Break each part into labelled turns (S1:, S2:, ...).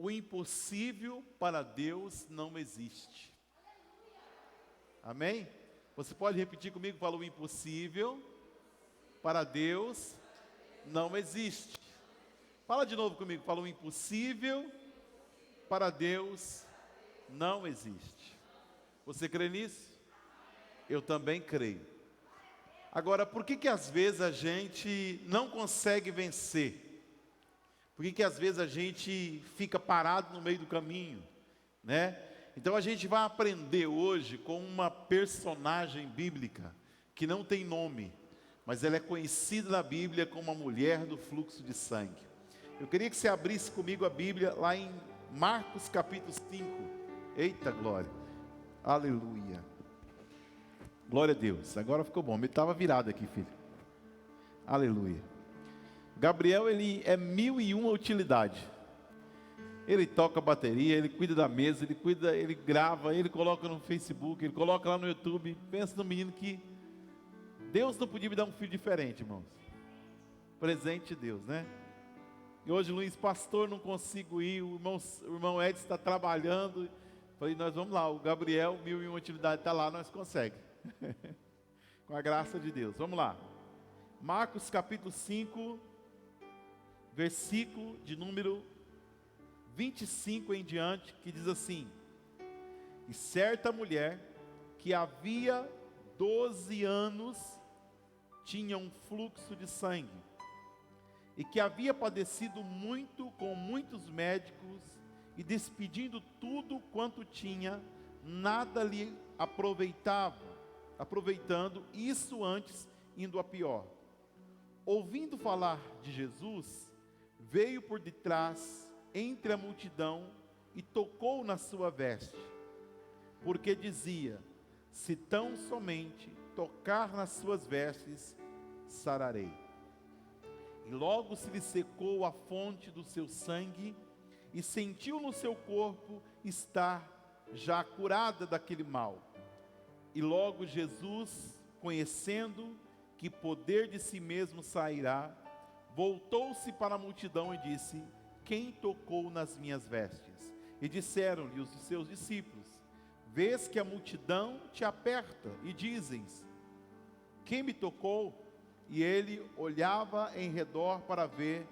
S1: o impossível para Deus não existe. Amém? Você pode repetir comigo? Fala: o impossível para Deus não existe. Fala de novo comigo. Fala: o impossível para Deus não existe. Você crê nisso? Eu também creio. Agora, por que às vezes a gente não consegue vencer? Por que às vezes a gente fica parado no meio do caminho, né? Então a gente vai aprender hoje com uma personagem bíblica que não tem nome, mas ela é conhecida na Bíblia como a mulher do fluxo de sangue. Eu queria que você abrisse comigo a Bíblia lá em Marcos capítulo 5. Eita glória, aleluia. Glória a Deus, agora ficou bom, ele estava virado aqui, filho. Aleluia. Gabriel, ele é 1001 utilidade. Ele toca bateria, ele cuida da mesa, ele grava, ele coloca no Facebook, ele coloca lá no YouTube. Pensa no menino que Deus não podia me dar um filho diferente, irmãos. Presente de Deus, né? E hoje, Luiz, pastor, não consigo ir, o irmão Edson está trabalhando. Falei, nós vamos lá, o Gabriel, 1001 utilidade está lá, nós conseguimos. Com a graça de Deus, vamos lá. Marcos capítulo 5, versículo de número 25 em diante, que diz assim: e certa mulher, que havia 12 anos, tinha um fluxo de sangue, e que havia padecido muito com muitos médicos, e despedindo tudo quanto tinha, nada lhe aproveitando, isso antes indo a pior. Ouvindo falar de Jesus, veio por detrás, entre a multidão, e tocou na sua veste, porque dizia: se tão somente tocar nas suas vestes, sararei. E logo se lhe secou a fonte do seu sangue, e sentiu no seu corpo estar já curada daquele mal. E logo Jesus, conhecendo que poder de si mesmo sairá, voltou-se para a multidão e disse: quem tocou nas minhas vestes? E disseram-lhe os seus discípulos: vês que a multidão te aperta, e dizes: quem me tocou? E ele olhava em redor para ver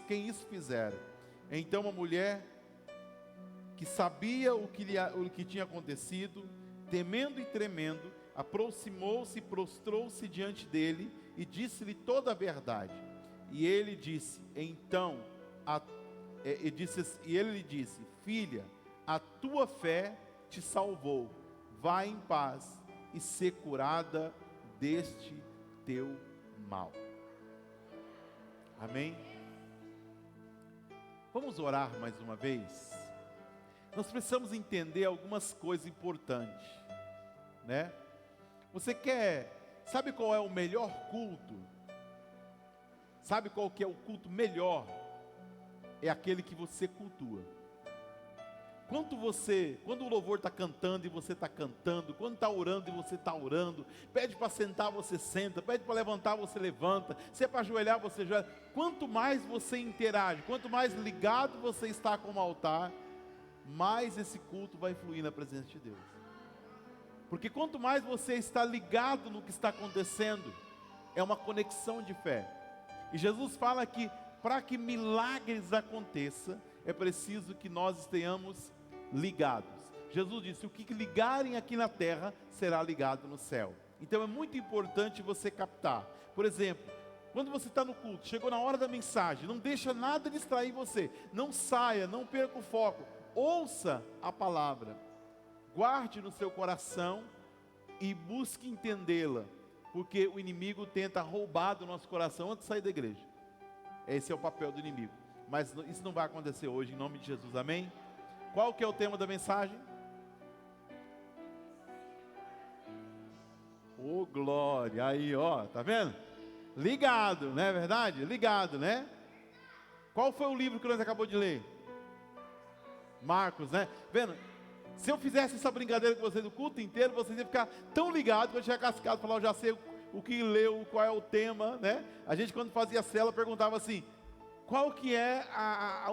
S1: quem isso fizera. Então a mulher, que sabia o que tinha acontecido, temendo e tremendo, aproximou-se e prostrou-se diante dele e disse-lhe toda a verdade. E ele disse: ele lhe disse: filha, a tua fé te salvou, vai em paz e ser curada deste teu mal. Amém? Vamos orar mais uma vez? Nós precisamos entender algumas coisas importantes, né? Sabe qual é o melhor culto? Sabe qual que é o culto melhor? É aquele que você cultua. Quando o louvor está cantando e você está cantando, quando está orando e você está orando, pede para sentar, você senta, pede para levantar, você levanta, se é para ajoelhar, você ajoelha. Quanto mais você interage, quanto mais ligado você está com o altar, mais esse culto vai fluir na presença de Deus. Porque quanto mais você está ligado no que está acontecendo, é uma conexão de fé. E Jesus fala que para que milagres aconteçam, é preciso que nós estejamos ligados. Jesus disse: o que ligarem aqui na terra, será ligado no céu. Então é muito importante você captar. Por exemplo, quando você está no culto, chegou na hora da mensagem, não deixa nada distrair você. Não saia, não perca o foco. Ouça a palavra. Guarde no seu coração e busque entendê-la. Porque o inimigo tenta roubar do nosso coração antes de sair da igreja. Esse é o papel do inimigo. Mas isso não vai acontecer hoje, em nome de Jesus, amém? Qual que é o tema da mensagem? Oh, glória! Aí, ó, tá vendo? Ligado, não é verdade? Ligado, né? Qual foi o livro que nós acabamos de ler? Marcos, né? Vendo? Se eu fizesse essa brincadeira com vocês o culto inteiro, vocês iam ficar tão ligados que eu tinha cascado, falar: eu já sei o que leu, qual é o tema, né? A gente, quando fazia célula, perguntava assim: qual que é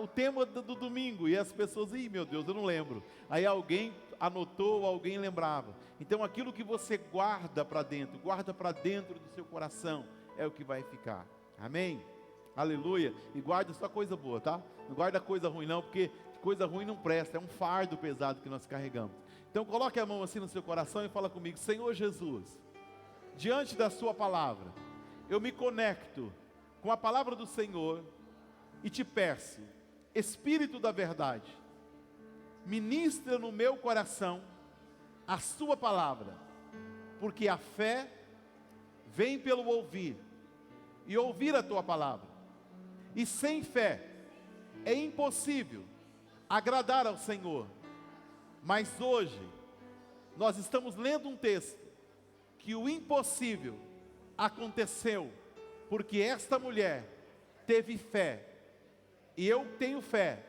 S1: o tema do domingo? E as pessoas, meu Deus, eu não lembro. Aí alguém anotou, alguém lembrava. Então aquilo que você guarda para dentro do seu coração, é o que vai ficar. Amém? Aleluia. E guarda só coisa boa, tá? Não guarda coisa ruim não, porque coisa ruim não presta, é um fardo pesado que nós carregamos. Então coloque a mão assim no seu coração e fala comigo: Senhor Jesus, diante da sua palavra, eu me conecto com a palavra do Senhor e te peço, Espírito da verdade, ministra no meu coração a sua palavra, porque a fé vem pelo ouvir, e ouvir a tua palavra, e sem fé é impossível agradar ao Senhor. Mas hoje nós estamos lendo um texto que o impossível aconteceu, porque esta mulher teve fé, e eu tenho fé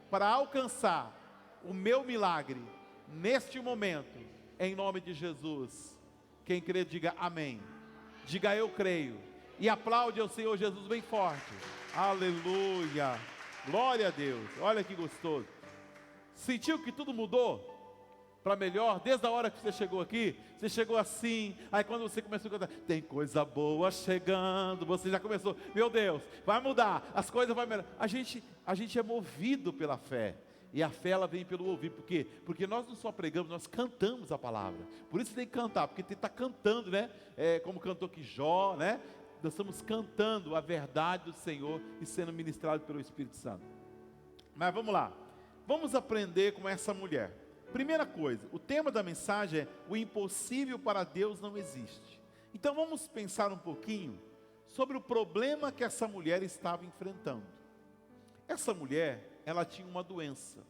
S1: para alcançar o meu milagre neste momento, em nome de Jesus. Quem crê, diga amém. Diga eu creio, e aplaude ao Senhor Jesus bem forte. Aleluia, glória a Deus. Olha que gostoso. Sentiu que tudo mudou para melhor? Desde a hora que você chegou aqui, você chegou assim, aí quando você começou a cantar, tem coisa boa chegando, você já começou, meu Deus, vai mudar, as coisas vão melhorar. A gente é movido pela fé, e a fé ela vem pelo ouvir. Por quê? Porque nós não só pregamos, nós cantamos a palavra. Por isso tem que cantar, porque tem que estar cantando, né? Como cantou aqui Jó, né? Nós estamos cantando a verdade do Senhor e sendo ministrado pelo Espírito Santo. Mas vamos lá, vamos aprender com essa mulher. Primeira coisa, o tema da mensagem é: o impossível para Deus não existe. Então vamos pensar um pouquinho sobre o problema que essa mulher estava enfrentando. Essa mulher, ela tinha uma doença.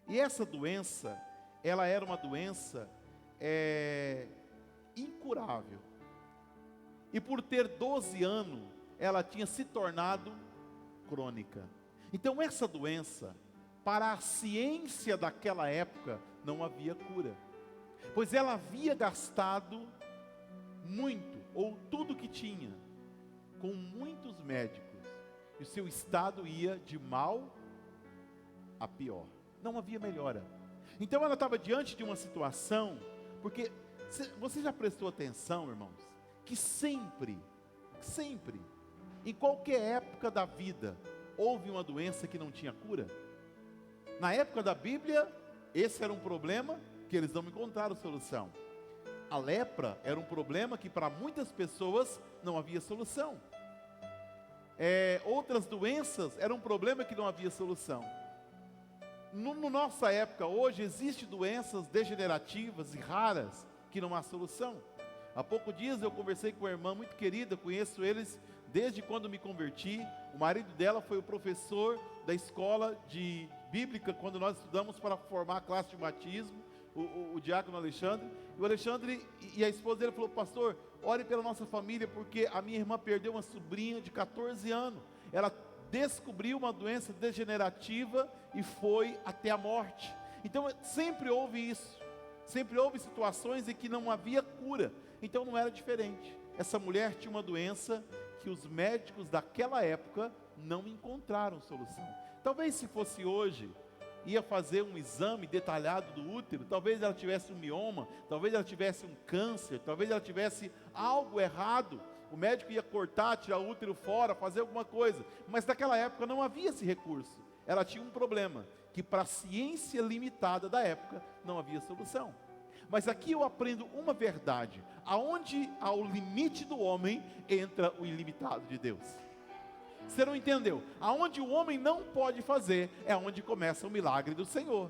S1: E essa doença, ela era uma doença incurável. E por ter 12 anos, ela tinha se tornado crônica. Então essa doença, para a ciência daquela época, não havia cura, pois ela havia gastado muito, ou tudo que tinha, com muitos médicos, e o seu estado ia de mal a pior, não havia melhora. Então ela estava diante de uma situação, porque você já prestou atenção, irmãos, que sempre, em qualquer época da vida, houve uma doença que não tinha cura? Na época da Bíblia, esse era um problema que eles não encontraram solução. A lepra era um problema que para muitas pessoas não havia solução. Outras doenças eram um problema que não havia solução. No nossa época hoje, existem doenças degenerativas e raras que não há solução. Há poucos dias eu conversei com uma irmã muito querida, conheço eles desde quando me converti. O marido dela foi o professor da escola de bíblica quando nós estudamos para formar a classe de batismo, o diácono Alexandre. E o Alexandre e a esposa dele falou: pastor, ore pela nossa família, porque a minha irmã perdeu uma sobrinha de 14 anos. Ela descobriu uma doença degenerativa e foi até a morte. Então sempre houve isso, sempre houve situações em que não havia cura. Então não era diferente. Essa mulher tinha uma doença que os médicos daquela época não encontraram solução. Talvez se fosse hoje, ia fazer um exame detalhado do útero, talvez ela tivesse um mioma, talvez ela tivesse um câncer, talvez ela tivesse algo errado. O médico ia cortar, tirar o útero fora, fazer alguma coisa. Mas naquela época não havia esse recurso. Ela tinha um problema, que para a ciência limitada da época, não havia solução. Mas aqui eu aprendo uma verdade: aonde há o limite do homem, entra o ilimitado de Deus. Você não entendeu? Aonde o homem não pode fazer, é onde começa o milagre do Senhor.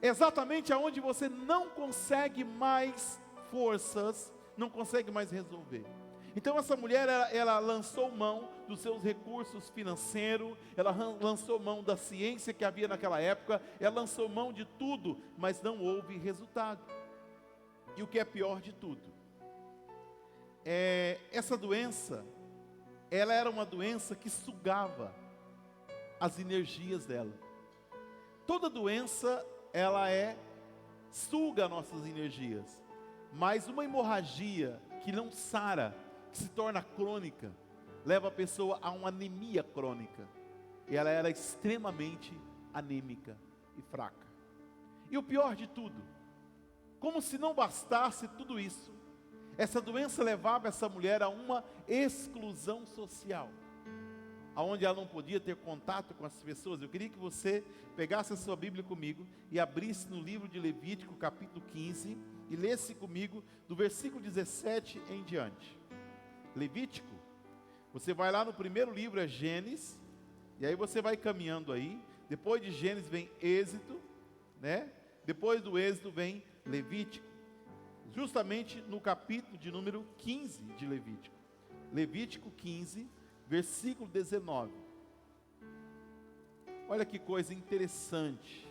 S1: Exatamente aonde você não consegue mais forças, não consegue mais resolver. Então essa mulher, ela lançou mão dos seus recursos financeiros, ela lançou mão da ciência que havia naquela época, ela lançou mão de tudo, mas não houve resultado. E o que é pior de tudo, essa doença, ela era uma doença que sugava as energias dela. Toda doença, ela suga nossas energias, mas uma hemorragia que não sara, que se torna crônica, leva a pessoa a uma anemia crônica. E ela era extremamente anêmica e fraca. E o pior de tudo, como se não bastasse tudo isso, essa doença levava essa mulher a uma exclusão social, aonde ela não podia ter contato com as pessoas. Eu queria que você pegasse a sua Bíblia comigo e abrisse no livro de Levítico, capítulo 15, e lesse comigo do versículo 17 em diante. Levítico, você vai lá no primeiro livro, é Gênesis, e aí você vai caminhando aí. Depois de Gênesis vem Êxodo, né? Depois do Êxodo vem Levítico, justamente no capítulo de número 15 de Levítico. Levítico 15, versículo 19. Olha que coisa interessante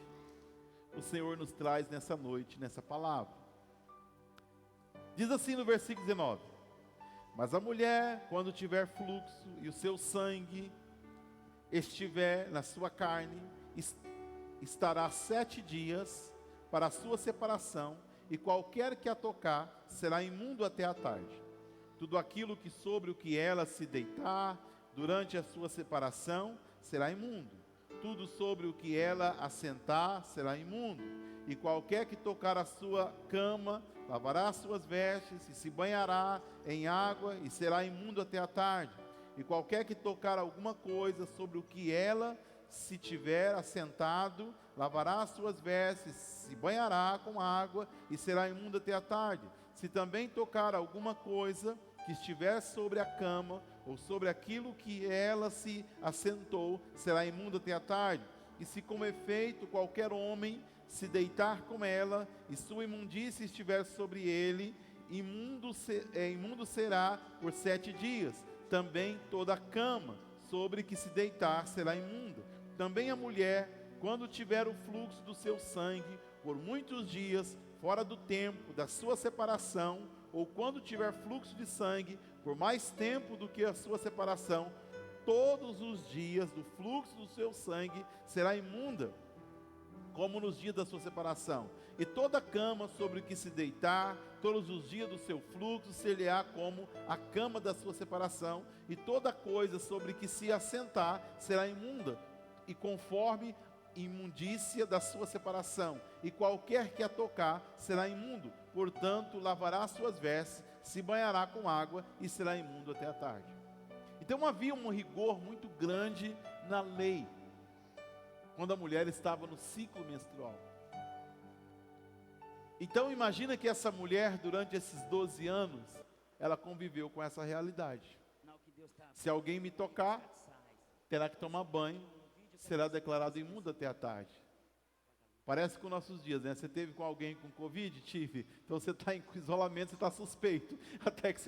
S1: o Senhor nos traz nessa noite, nessa palavra. Diz assim no versículo 19: mas a mulher, quando tiver fluxo e o seu sangue estiver na sua carne, estará 7 dias para a sua separação, e qualquer que a tocar será imundo até a tarde. Tudo aquilo que sobre o que ela se deitar durante a sua separação será imundo. Tudo sobre o que ela assentar será imundo. E qualquer que tocar a sua cama lavará as suas vestes e se banhará em água e será imundo até a tarde. E qualquer que tocar alguma coisa sobre o que ela se tiver assentado, lavará as suas vestes, se banhará com água e será imundo até a tarde. Se também tocar alguma coisa que estiver sobre a cama ou sobre aquilo que ela se assentou, será imundo até a tarde. E se com efeito qualquer homem se deitar com ela e sua imundícia estiver sobre ele, imundo será por 7 dias. Também toda a cama sobre que se deitar será imunda. Também a mulher, quando tiver o fluxo do seu sangue por muitos dias, fora do tempo da sua separação, ou quando tiver fluxo de sangue por mais tempo do que a sua separação, todos os dias do fluxo do seu sangue será imunda, como nos dias da sua separação. E toda cama sobre o que se deitar, todos os dias do seu fluxo, ser-lhe-á como a cama da sua separação, e toda coisa sobre que se assentar será imunda, e conforme imundícia da sua separação, e qualquer que a tocar será imundo. Portanto, lavará as suas vestes, se banhará com água, e será imundo até a tarde. Então havia um rigor muito grande na lei, quando a mulher estava no ciclo menstrual. Então imagina que essa mulher, durante esses 12 anos, ela conviveu com essa realidade. Se alguém me tocar, terá que tomar banho, será declarado imundo até a tarde. Parece com nossos dias, né? Você teve com alguém com Covid? Tive. Então você está em isolamento, você está suspeito, até que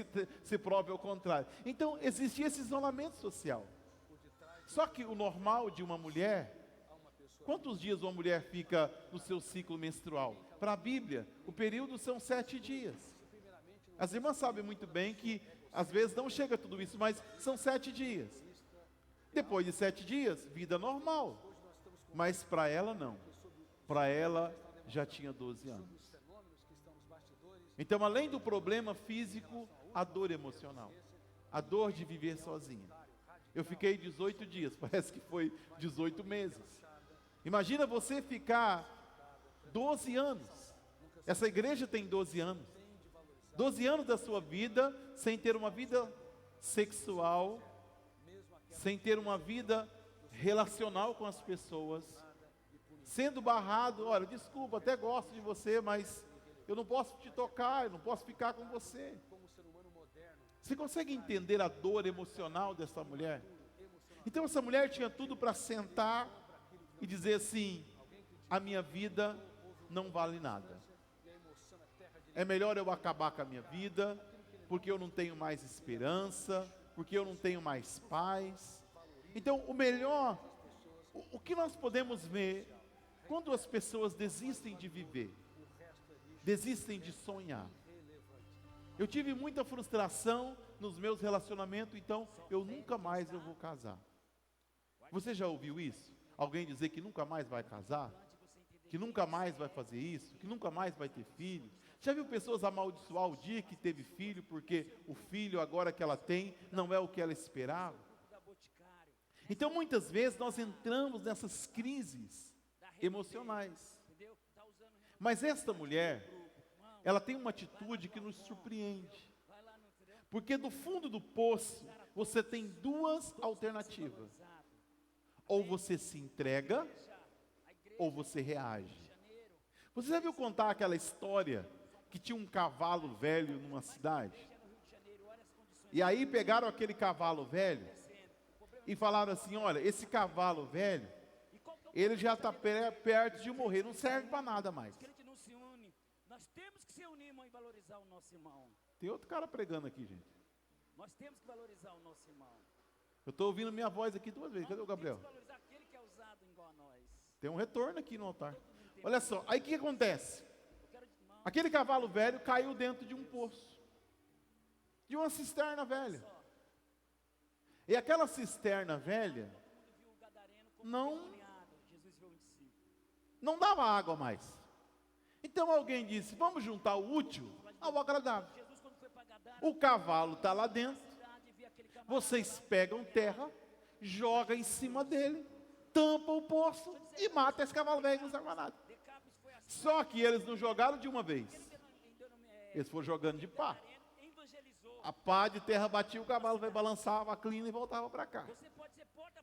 S1: se prove ao contrário. Então existia esse isolamento social. Só que o normal de uma mulher, quantos dias uma mulher fica no seu ciclo menstrual? Para a Bíblia, o período são 7 dias. As irmãs sabem muito bem que às vezes não chega tudo isso, mas são 7 dias. Depois de 7 dias, vida normal. Mas para ela não. Para ela já tinha 12 anos. Então, além do problema físico, a dor emocional. A dor de viver sozinha. Eu fiquei 18 dias, parece que foi 18 meses. Imagina você ficar 12 anos. Essa igreja tem 12 anos. 12 anos da sua vida sem ter uma vida sexual, sem ter uma vida relacional com as pessoas, sendo barrado. Olha, desculpa, até gosto de você, mas eu não posso te tocar, eu não posso ficar com você. Você consegue entender a dor emocional dessa mulher? Então essa mulher tinha tudo para sentar e dizer assim: a minha vida não vale nada. É melhor eu acabar com a minha vida, porque eu não tenho mais esperança, porque eu não tenho mais paz. Então o melhor, o que nós podemos ver quando as pessoas desistem de viver, desistem de sonhar. Eu tive muita frustração nos meus relacionamentos, então eu nunca mais vou casar. Você já ouviu isso? Alguém dizer que nunca mais vai casar? Que nunca mais vai fazer isso? Que nunca mais vai ter filho? Já viu pessoas amaldiçoar o dia que teve filho, porque o filho agora que ela tem não é o que ela esperava? Então muitas vezes nós entramos nessas crises emocionais. Mas esta mulher, ela tem uma atitude que nos surpreende. Porque do fundo do poço, você tem duas alternativas. Ou você se entrega, ou você reage. Você já viu contar aquela história que tinha um cavalo velho numa cidade? E aí pegaram aquele cavalo velho e falaram assim, olha, esse cavalo velho, ele já está perto de morrer, não serve para nada mais.
S2: Nós temos que se unir, irmão, e valorizar o nosso irmão.
S1: Tem outro cara pregando aqui, gente.
S2: Nós temos que valorizar o nosso irmão.
S1: Eu estou ouvindo minha voz aqui duas vezes. Cadê o Gabriel?
S2: Temos que valorizar aquele que é usado igual a nós.
S1: Tem um retorno aqui no altar. Olha só, aí o que acontece? Aquele cavalo velho caiu dentro de um poço, de uma cisterna velha. E aquela cisterna velha não dava água mais. Então alguém disse, vamos juntar o útil ao agradável. O cavalo está lá dentro, vocês pegam terra, jogam em cima dele, tampam o poço e matam esse cavalo velho que não serve para nada. Só que eles não jogaram de uma vez, eles foram jogando de pá. A pá de terra batia, o cavalo velho balançava a clina e voltava para cá.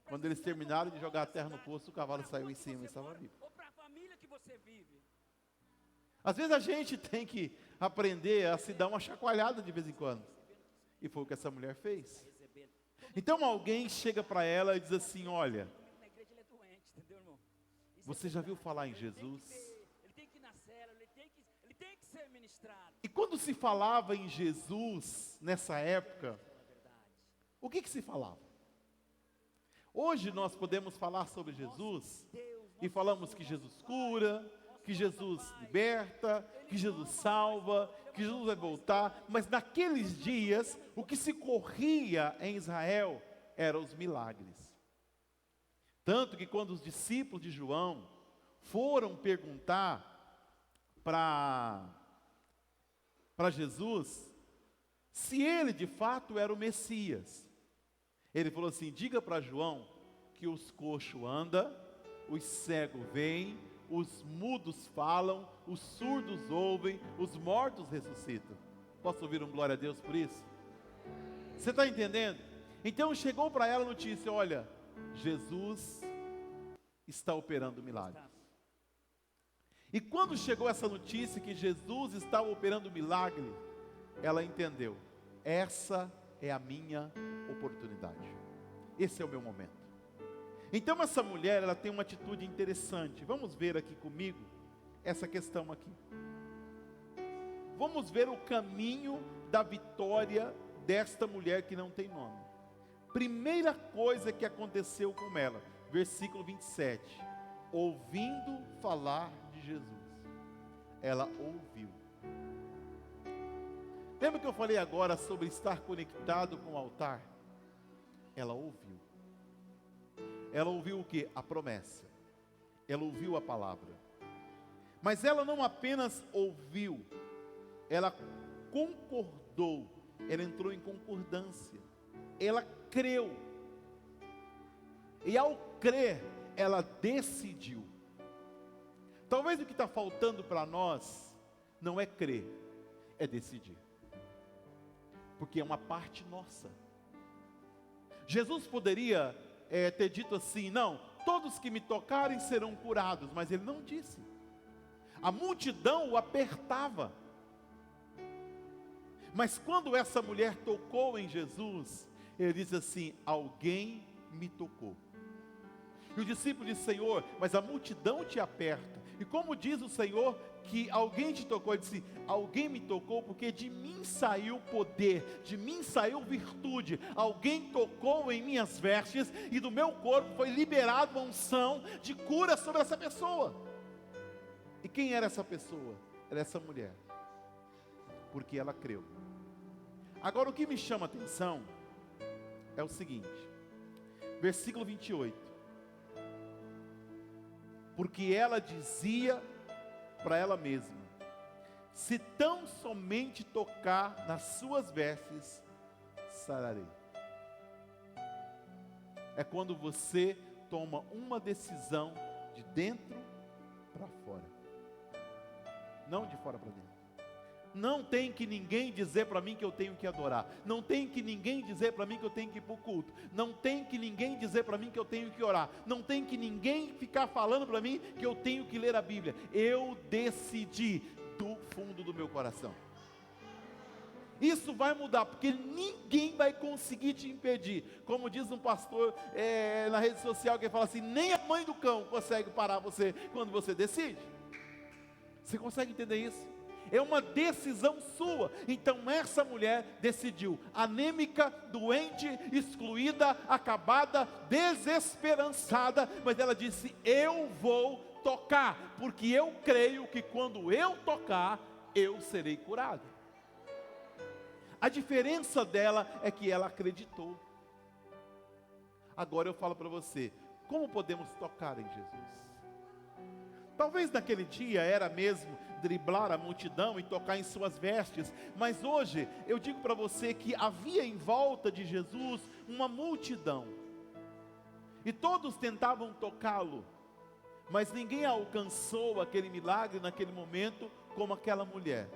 S1: Quando eles terminaram de jogar a terra no poço, o cavalo saiu em cima e estava vivo. Às vezes a gente tem que aprender a se dar uma chacoalhada de vez em quando. E foi o que essa mulher fez. Então alguém chega para ela e diz assim, olha, você já viu falar em Jesus? E quando se falava em Jesus, nessa época, o que se falava? Hoje nós podemos falar sobre Jesus e falamos que Jesus cura, que Jesus liberta, que Jesus salva, que Jesus vai voltar. Mas naqueles dias, o que se corria em Israel eram os milagres. Tanto que quando os discípulos de João foram perguntar para Jesus se ele de fato era o Messias, ele falou assim, diga para João que os coxos andam, os cegos veem, os mudos falam, os surdos ouvem, os mortos ressuscitam. Posso ouvir um glória a Deus por isso? Você está entendendo? Então chegou para ela a notícia, olha, Jesus está operando milagres. E quando chegou essa notícia que Jesus estava operando milagre, ela entendeu, essa é a minha oportunidade. Esse é o meu momento. Então essa mulher, ela tem uma atitude interessante. Vamos ver aqui comigo essa questão aqui. Vamos ver o caminho da vitória desta mulher que não tem nome. Primeira coisa que aconteceu com ela, versículo 27. Ouvindo falar de Jesus, ela ouviu. Lembra que eu falei agora sobre estar conectado com o altar? Ela ouviu. Ela ouviu o que? A promessa. Ela ouviu a palavra. Mas ela não apenas ouviu, ela concordou, ela entrou em concordância, ela creu. E ao crer, ela decidiu. Talvez o que está faltando para nós não é crer, é decidir. Porque é uma parte nossa. Jesus poderia ter dito assim, não, todos que me tocarem serão curados, mas ele não disse. A multidão o apertava. Mas quando essa mulher tocou em Jesus, ele disse assim, alguém me tocou. E o discípulo disse, Senhor, mas a multidão te aperta. E como diz o Senhor que alguém te tocou, ele disse, alguém me tocou porque de mim saiu poder, de mim saiu virtude. Alguém tocou em minhas vestes e do meu corpo foi liberada uma unção de cura sobre essa pessoa. E quem era essa pessoa? Era essa mulher. Porque ela creu. Agora o que me chama a atenção é o seguinte, versículo 28. Porque ela dizia para ela mesma, se tão somente tocar nas suas vestes, sararei. É quando você toma uma decisão de dentro para fora, não de fora para dentro. Não tem que ninguém dizer para mim que eu tenho que adorar. Não tem que ninguém dizer para mim que eu tenho que ir para o culto. Não tem que ninguém dizer para mim que eu tenho que orar. Não tem que ninguém ficar falando para mim que eu tenho que ler a Bíblia. Eu decidi do fundo do meu coração. Isso vai mudar, porque ninguém vai conseguir te impedir. Como diz um pastor na rede social, que fala assim, nem a mãe do cão consegue parar você quando você decide. Você consegue entender isso? É uma decisão sua. Então essa mulher decidiu, anêmica, doente, excluída, acabada, desesperançada, mas ela disse, eu vou tocar, porque eu creio que quando eu tocar, eu serei curado. A diferença dela é que ela acreditou. Agora eu falo para você, como podemos tocar em Jesus? Talvez naquele dia era mesmo driblar a multidão e tocar em suas vestes, mas hoje eu digo para você que havia em volta de Jesus uma multidão, e todos tentavam tocá-lo, mas ninguém alcançou aquele milagre naquele momento como aquela mulher,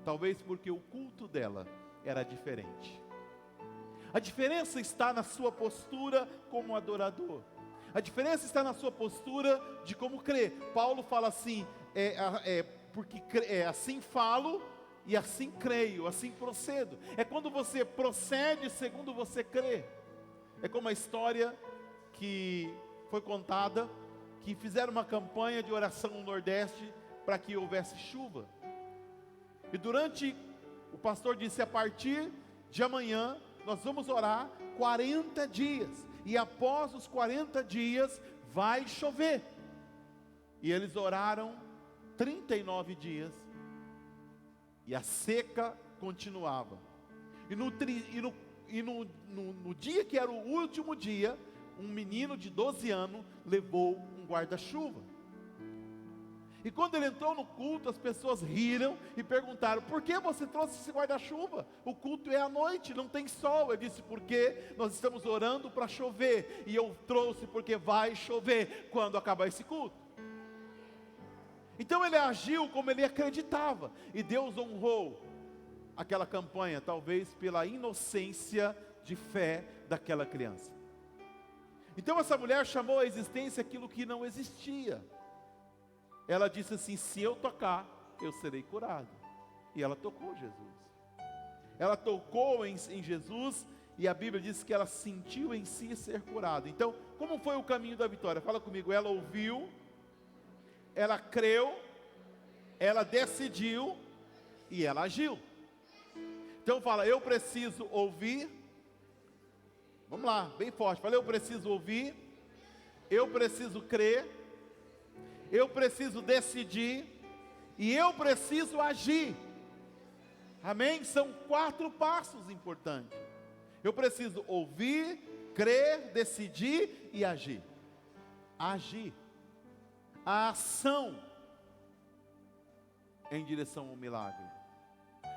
S1: talvez porque o culto dela era diferente. A diferença está na sua postura como adorador. A diferença está na sua postura de como crer. Paulo fala assim, porque assim falo e assim creio, assim procedo. É quando você procede segundo você crê. É como a história que foi contada, que fizeram uma campanha de oração no Nordeste para que houvesse chuva. E o pastor disse, a partir de amanhã, nós vamos orar 40 dias. E após os 40 dias, vai chover. E eles oraram 39 dias. E a seca continuava. E no dia que era o último dia, um menino de 12 anos levou um guarda-chuva. E quando ele entrou no culto, as pessoas riram e perguntaram, por que você trouxe esse guarda-chuva? O culto é à noite, não tem sol. Ele disse, porque nós estamos orando para chover, e eu trouxe porque vai chover quando acabar esse culto. Então ele agiu como ele acreditava, e Deus honrou aquela campanha, talvez pela inocência de fé daquela criança. Então essa mulher chamou à existência aquilo que não existia. Ela disse assim, se eu tocar, eu serei curado. E ela tocou Jesus. Ela tocou em Jesus, e a Bíblia diz que ela sentiu em si ser curada. Então, como foi o caminho da vitória? Fala comigo, ela ouviu, ela creu, ela decidiu, e ela agiu. Então fala, eu preciso ouvir. Vamos lá, bem forte. Fala, eu preciso ouvir, eu preciso crer, eu preciso decidir e eu preciso agir. Amém? São 4 passos importantes. Eu preciso ouvir, crer, decidir e agir. Agir. A ação em direção ao milagre.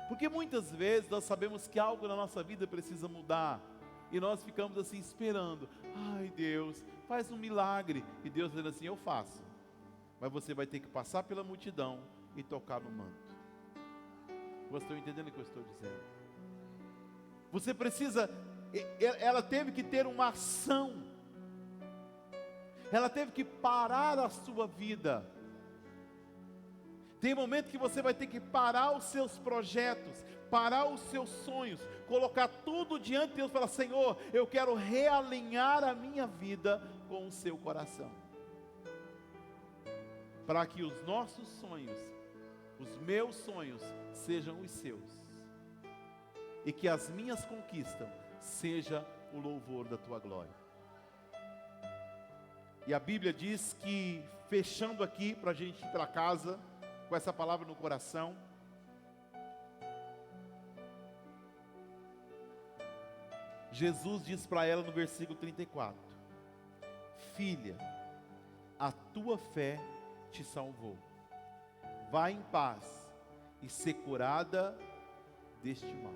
S1: Porque muitas vezes nós sabemos que algo na nossa vida precisa mudar. E nós ficamos assim esperando. Ai Deus, faz um milagre. E Deus diz assim, eu faço. Mas você vai ter que passar pela multidão e tocar no manto. Vocês estão entendendo o que eu estou dizendo? Você precisa, ela teve que ter uma ação. Ela teve que parar a sua vida. Tem momento que você vai ter que parar os seus projetos, parar os seus sonhos, colocar tudo diante de Deus e falar, Senhor, eu quero realinhar a minha vida com o seu coração. Para que os nossos sonhos, os meus sonhos, sejam os seus. E que as minhas conquistas seja o louvor da tua glória. E a Bíblia diz que, fechando aqui para a gente ir para casa, com essa palavra no coração, Jesus diz para ela no versículo 34, filha, a tua fé te salvou, vá em paz e ser curada deste mal.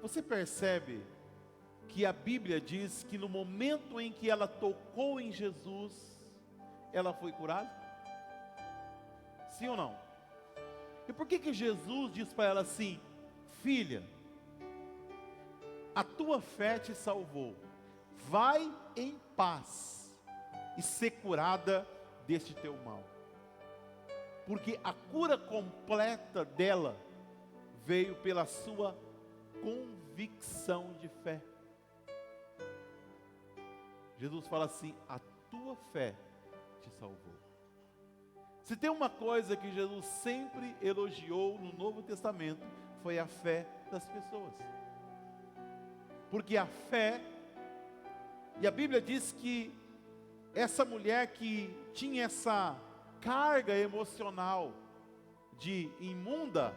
S1: Você percebe que a Bíblia diz que no momento em que ela tocou em Jesus, ela foi curada? Sim ou não? E por que Jesus diz para ela assim: filha, a tua fé te salvou, vai em paz e ser curada deste teu mal? Porque a cura completa dela veio pela sua convicção de fé. Jesus fala assim: a tua fé te salvou. Se tem uma coisa que Jesus sempre elogiou no Novo Testamento, foi a fé das pessoas. Porque a fé, e a Bíblia diz que essa mulher que tinha essa carga emocional de imunda,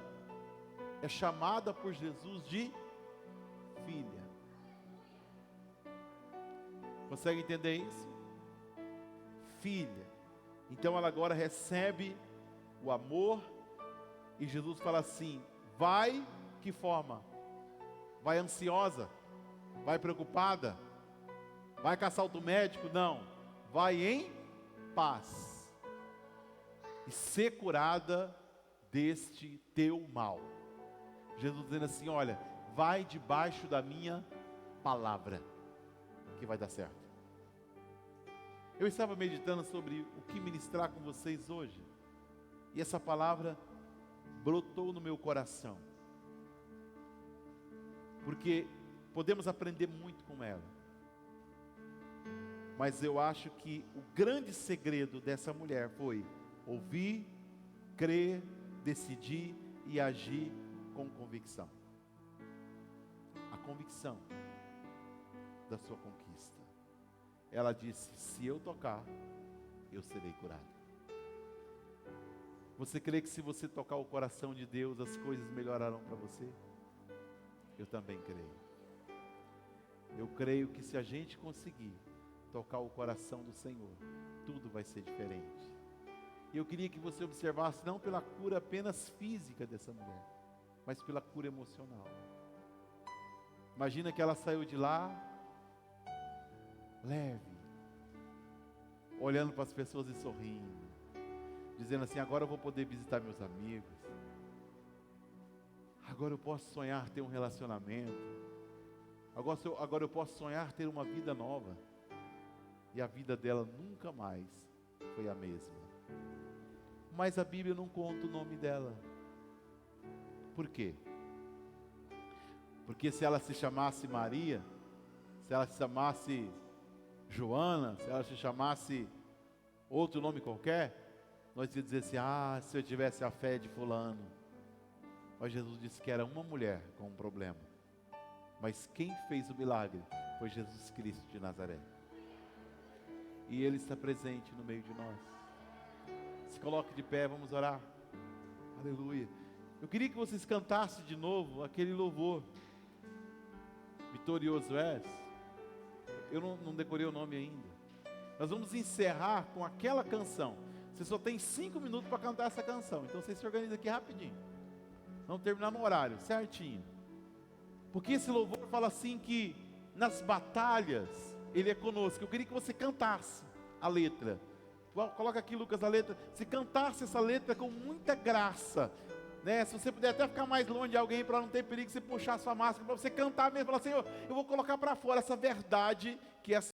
S1: é chamada por Jesus de filha. Consegue entender isso? Filha. Então ela agora recebe o amor, e Jesus fala assim: vai, que forma? Vai ansiosa? Vai preocupada? Vai caçar o médico? Não. Vai em paz e ser curada deste teu mal. Jesus dizendo assim: olha, vai debaixo da minha palavra, que vai dar certo. Eu estava meditando sobre o que ministrar com vocês hoje, e essa palavra brotou no meu coração, porque podemos aprender muito com ela, mas eu acho que o grande segredo dessa mulher foi ouvir, crer, decidir e agir com convicção. A convicção da sua conquista. Ela disse: se eu tocar, eu serei curado. Você crê que se você tocar o coração de Deus, as coisas melhorarão para você? Eu também creio. Eu creio que se a gente conseguir tocar o coração do Senhor, tudo vai ser diferente. E eu queria que você observasse não pela cura apenas física dessa mulher, mas pela cura emocional. Imagina que ela saiu de lá leve, olhando para as pessoas e sorrindo, dizendo assim: agora eu vou poder visitar meus amigos, agora eu posso sonhar ter um relacionamento, agora eu posso sonhar ter uma vida nova. E a vida dela nunca mais foi a mesma. Mas a Bíblia não conta o nome dela. Por quê? Porque se ela se chamasse Maria, se ela se chamasse Joana, se ela se chamasse outro nome qualquer, nós ia dizer assim: ah, se eu tivesse a fé de fulano. Mas Jesus disse que era uma mulher com um problema. Mas quem fez o milagre foi Jesus Cristo de Nazaré. E Ele está presente no meio de nós. Se coloque de pé, vamos orar. Aleluia. Eu queria que vocês cantassem de novo aquele louvor: Vitorioso és. Eu não decorei o nome ainda. Nós vamos encerrar com aquela canção. Você só tem 5 minutos para cantar essa canção. Então você se organiza aqui rapidinho. Vamos terminar no horário, certinho. Porque esse louvor fala assim que nas batalhas Ele é conosco. Eu queria que você cantasse a letra. Coloca aqui, Lucas, a letra. Se cantasse essa letra com muita graça, né? Se você puder até ficar mais longe de alguém para não ter perigo, você puxar a sua máscara, para você cantar mesmo, falar assim: eu vou colocar para fora essa verdade que essa